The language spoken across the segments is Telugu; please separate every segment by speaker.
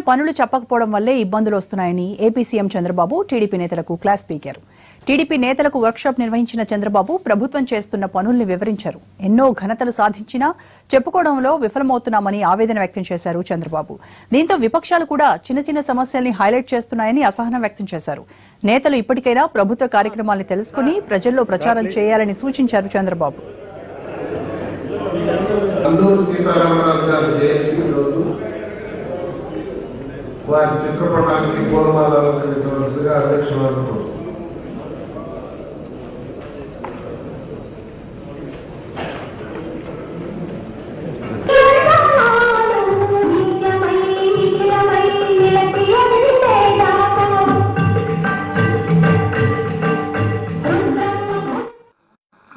Speaker 1: పనులు చెప్పకపోవడం వల్లే ఇబ్బందులు వస్తున్నాయని ఏపీ సీఎం చంద్రబాబు టీడీపీ నేతలకు క్లాస్ పీకారు. టీడీపీ నేతలకు వర్క్షాప్ నిర్వహించిన చంద్రబాబు ప్రభుత్వం చేస్తున్న పనుల్ని వివరించారు. ఎన్నో ఘనతలు సాధించినా చెప్పుకోవడంలో విఫలమవుతున్నామని ఆవేదన వ్యక్తం చేశారు చంద్రబాబు. దీంతో విపక్షాలు కూడా చిన్న చిన్న సమస్యల్ని హైలైట్ చేస్తున్నాయని అసహనం వ్యక్తం చేశారు. నేతలు ఇప్పటికైనా ప్రభుత్వ కార్యక్రమాల్ని తెలుసుకుని ప్రజల్లో ప్రచారం చేయాలని సూచించారు చంద్రబాబు.
Speaker 2: వారి చిత్రపటానికి పూలమాలలు అలంకరించవలసిందిగా అధ్యక్షులు అనుకుంటున్నారు.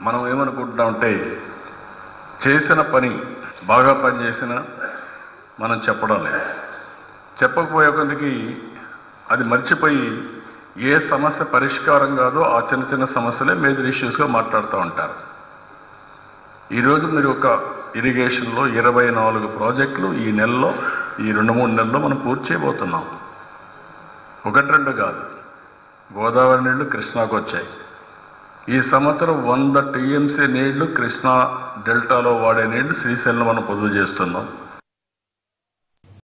Speaker 3: మనం ఏమనుకుంటున్నామంటే చేసిన పని బాగా పనిచేసిన మనం చెప్పడం లేదు. చెప్పకపోయే కొద్దికి అది మర్చిపోయి ఏ సమస్య పరిష్కారం కాదో ఆ చిన్న చిన్న సమస్యలే మేజర్ ఇష్యూస్గా మాట్లాడుతూ ఉంటారు. ఈరోజు మీరు ఒక ఇరిగేషన్లో 24 ప్రాజెక్టులు ఈ నెలలో ఈ 2-3 నెలల్లో మనం పూర్తి చేయబోతున్నాం. 1-2 కాదు, గోదావరి నీళ్లు కృష్ణాకు వచ్చాయి. ఈ సంవత్సరం 100 టీఎంసీ నీళ్లు కృష్ణా డెల్టాలో వాడే నీళ్లు శ్రీశైలంలో మనం పొదుపు చేస్తున్నాం.